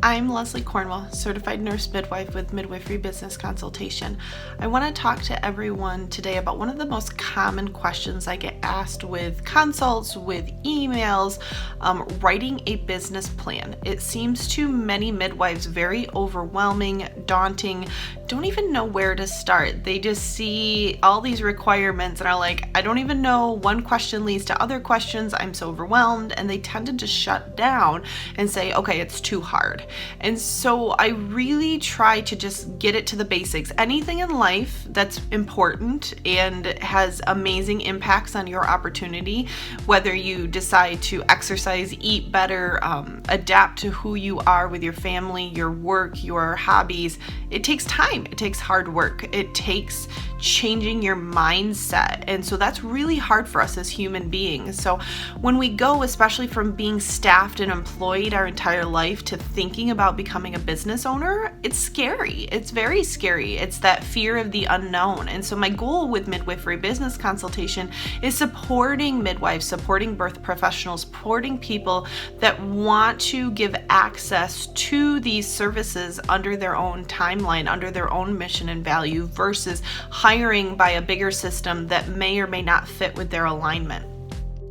I'm Leslie Cornwell, certified nurse midwife with Midwifery Business Consultation. I want to talk to everyone today about one of the most common questions I get asked with consults, with emails, writing a business plan. It seems to many midwives very overwhelming, daunting, don't even know where to start. They just see all these requirements and are like, I don't even know, one question leads to other questions, I'm so overwhelmed, and they tend to just shut down and say, okay, it's too hard. And so I really try to just get it to the basics. Anything in life that's important and has amazing impacts on your opportunity, whether you decide to exercise, eat better, adapt to who you are with your family, your work, your hobbies, it takes time. It takes hard work. It takes changing your mindset. And so that's really hard for us as human beings. So when we go, especially from being staffed and employed our entire life to thinking about becoming a business owner, it's scary. It's very scary. It's that fear of the unknown. And so my goal with Midwifery Business Consultation is supporting midwives, supporting birth professionals, supporting people that want to give access to these services under their own timeline, under their own mission and value, versus hiring by a bigger system that may or may not fit with their alignment.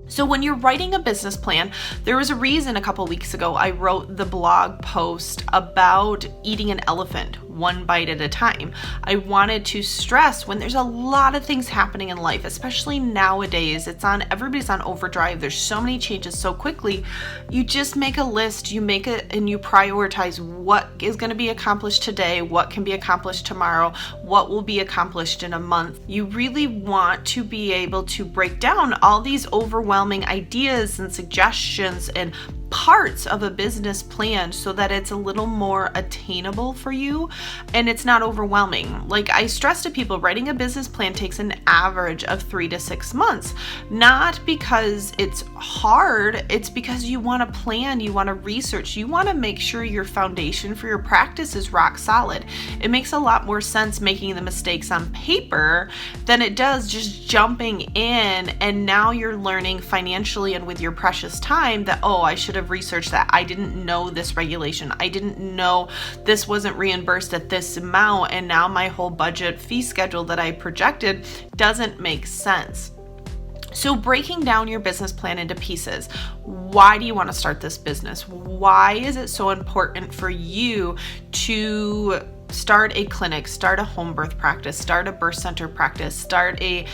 So when you're writing a business plan, there was a reason a couple weeks ago I wrote the blog post about eating an elephant one bite at a time. I wanted to stress when there's a lot of things happening in life, especially nowadays, everybody's on overdrive. There's so many changes so quickly. You just make a list, you make it, and you prioritize what is going to be accomplished today, what can be accomplished tomorrow, what will be accomplished in a month. You really want to be able to break down all these overwhelming ideas and suggestions and parts of a business plan so that it's a little more attainable for you and it's not overwhelming. Like I stress to people, writing a business plan takes an average of 3 to 6 months, not because it's hard, it's because you want to plan, you want to research, you want to make sure your foundation for your practice is rock solid. It makes a lot more sense making the mistakes on paper than it does just jumping in and now you're learning financially and with your precious time that, oh, I should have researched that. I didn't know this regulation. I didn't know this wasn't reimbursed at this amount. And now my whole budget fee schedule that I projected doesn't make sense. So breaking down your business plan into pieces. Why do you want to start this business? Why is it so important for you to start a clinic, start a home birth practice, start a birth center practice, start a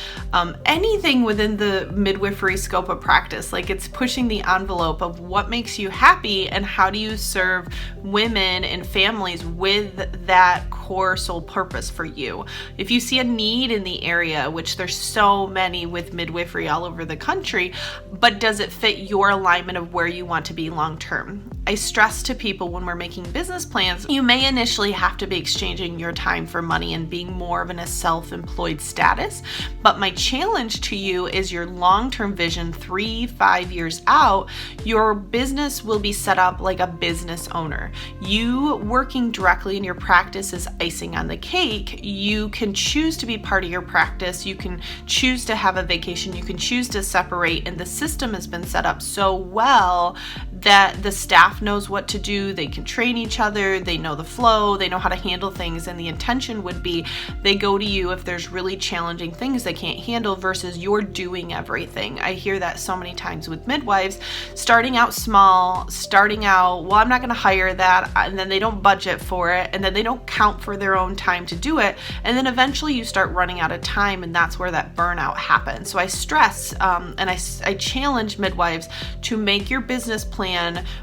anything within the midwifery scope of practice? Like it's pushing the envelope of what makes you happy and how do you serve women and families with that core sole purpose for you. If you see a need in the area, which there's so many with midwifery all over the country, but does it fit your alignment of where you want to be long term? I stress to people when we're making business plans, you may initially have to be exchanging your time for money and being more of in a self-employed status. But my challenge to you is your long-term vision, 3-5 years out, your business will be set up like a business owner. You working directly in your practice is icing on the cake. You can choose to be part of your practice. You can choose to have a vacation. You can choose to separate. And the system has been set up so well that the staff knows what to do. They can train each other. They know the flow. They know how to handle things. And the intention would be they go to you if there's really challenging things they can't handle versus you're doing everything. I hear that so many times with midwives, starting out small, well, I'm not going to hire that. And then they don't budget for it. And then they don't count for their own time to do it. And then eventually you start running out of time. And that's where that burnout happens. So I stress and I challenge midwives to make your business plan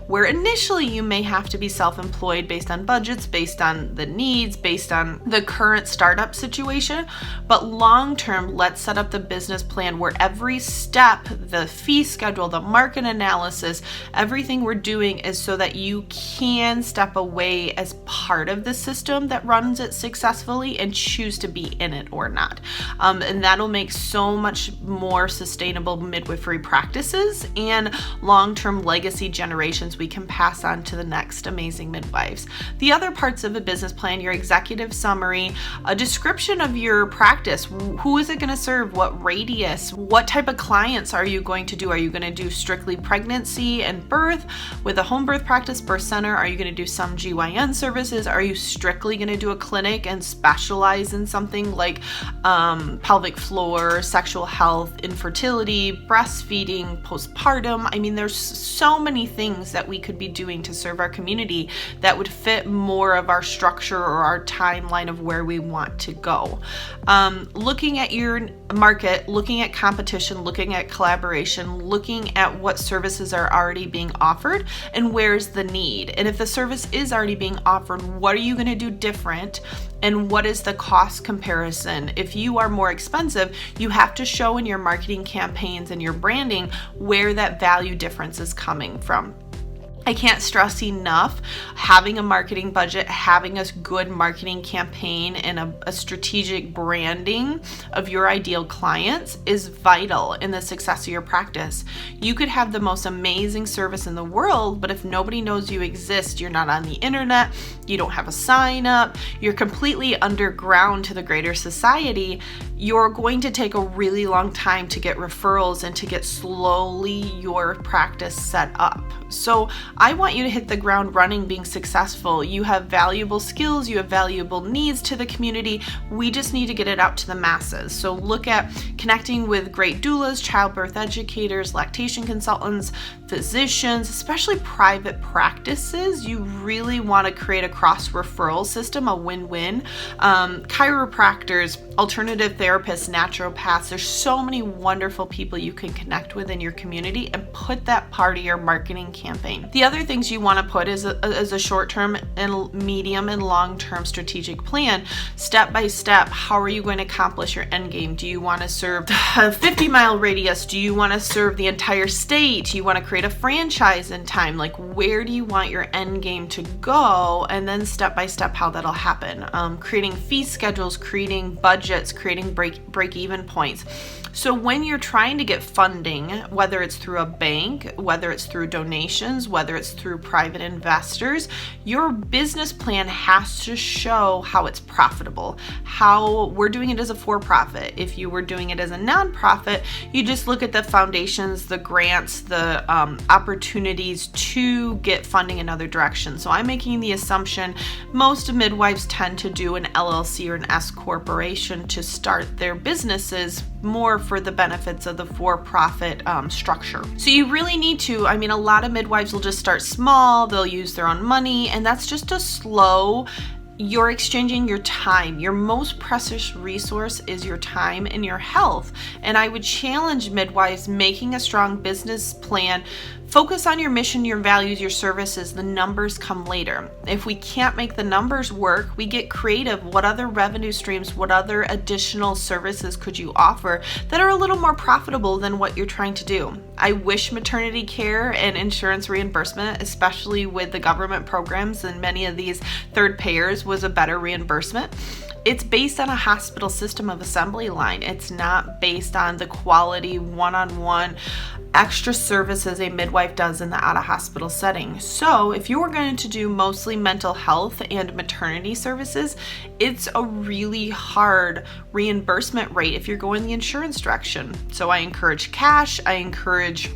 where initially you may have to be self-employed based on budgets, based on the needs, based on the current startup situation. But long-term, let's set up the business plan where every step, the fee schedule, the market analysis, everything we're doing is so that you can step away as part of the system that runs it successfully and choose to be in it or not. And that'll make so much more sustainable midwifery practices and long-term legacy generations we can pass on to the next amazing midwives. The other parts of a business plan, your executive summary, a description of your practice. Who is it going to serve? What radius? What type of clients are you going to do? Are you going to do strictly pregnancy and birth with a home birth practice, birth center? Are you going to do some GYN services? Are you strictly going to do a clinic and specialize in something like pelvic floor, sexual health, infertility, breastfeeding, postpartum? I mean, there's so many things that we could be doing to serve our community that would fit more of our structure or our timeline of where we want to go. Looking at your market, looking at competition, looking at collaboration, looking at what services are already being offered and where's the need. And if the service is already being offered, what are you going to do different? And what is the cost comparison? If you are more expensive, you have to show in your marketing campaigns and your branding where that value difference is coming from. I can't stress enough, having a marketing budget, having a good marketing campaign, and a strategic branding of your ideal clients is vital in the success of your practice. You could have the most amazing service in the world, but if nobody knows you exist, you're not on the internet, you don't have a sign up, you're completely underground to the greater society, you're going to take a really long time to get referrals and to get slowly your practice set up. So I want you to hit the ground running, being successful. You have valuable skills, you have valuable needs to the community. We just need to get it out to the masses. So look at connecting with great doulas, childbirth educators, lactation consultants, physicians, especially private practices. You really want to create a cross referral system, a win-win. Chiropractors, alternative therapists, naturopaths. There's so many wonderful people you can connect with in your community and put that part of your marketing campaign. The other things you want to put is a short-term and medium and long-term strategic plan. Step by step, how are you going to accomplish your end game? Do you want to serve a 50-mile radius? Do you want to serve the entire state? Do you want to create a franchise in time? Like, where do you want your end game to go? And then step by step how that'll happen. Creating fee schedules, creating budgets, creating break-even points. So when you're trying to get funding, whether it's through a bank, whether it's through donations, whether it's through private investors, your business plan has to show how it's profitable, how we're doing it as a for-profit. If you were doing it as a nonprofit, you just look at the foundations, the grants, the opportunities to get funding in other directions. So I'm making the assumption most midwives tend to do an LLC or an S corporation to start their businesses more for the benefits of the for-profit structure. So you really need to, a lot of midwives will just start small, they'll use their own money, and that's just a slow. You're exchanging your time. Your most precious resource is your time and your health. And I would challenge midwives making a strong business plan. Focus on your mission, your values, your services. The numbers come later. If we can't make the numbers work, we get creative. What other revenue streams, what other additional services could you offer that are a little more profitable than what you're trying to do? I wish maternity care and insurance reimbursement, especially with the government programs and many of these third payers, was a better reimbursement. It's based on a hospital system of assembly line. It's not based on the quality one-on-one extra services a midwife does in the out-of-hospital setting. So if you were going to do mostly mental health and maternity services, it's a really hard reimbursement rate if you're going the insurance direction. So I encourage cash, I encourage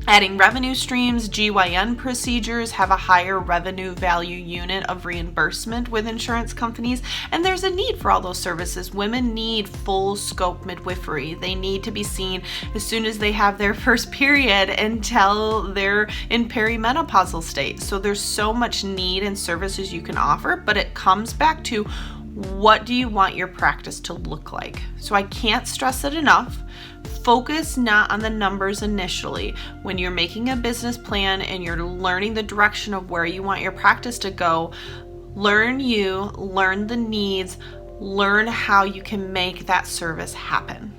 adding revenue streams. GYN procedures have a higher revenue value unit of reimbursement with insurance companies, and there's a need for all those services. Women need full scope midwifery. They need to be seen as soon as they have their first period until they're in perimenopausal state. So there's so much need and services you can offer, but it comes back to what do you want your practice to look like? So I can't stress it enough. Focus not on the numbers initially. When you're making a business plan and you're learning the direction of where you want your practice to go, learn you, learn the needs, learn how you can make that service happen.